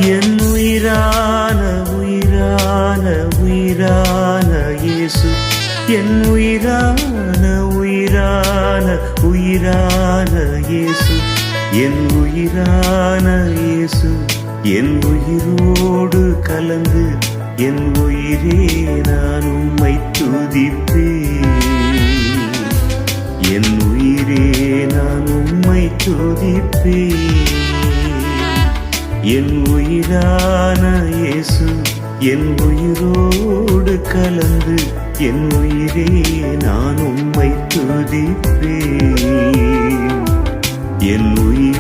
என் உயிரான உயிரான உயிரான இயேசு, என் உயிரான உயிரான உயிரான இயேசு, என் உயிரான இயேசு, என் உயிரோடு கலந்து என் உயிரே நான் உம்மை துதிப்பேன். என் உயிரே நான் உம்மை துதிப்பேன். என் உயிரான இயேசு, என் உயிரோடு கலந்து என் உயிரே நான் உம்மை துதிப்பேன். என் உயிர்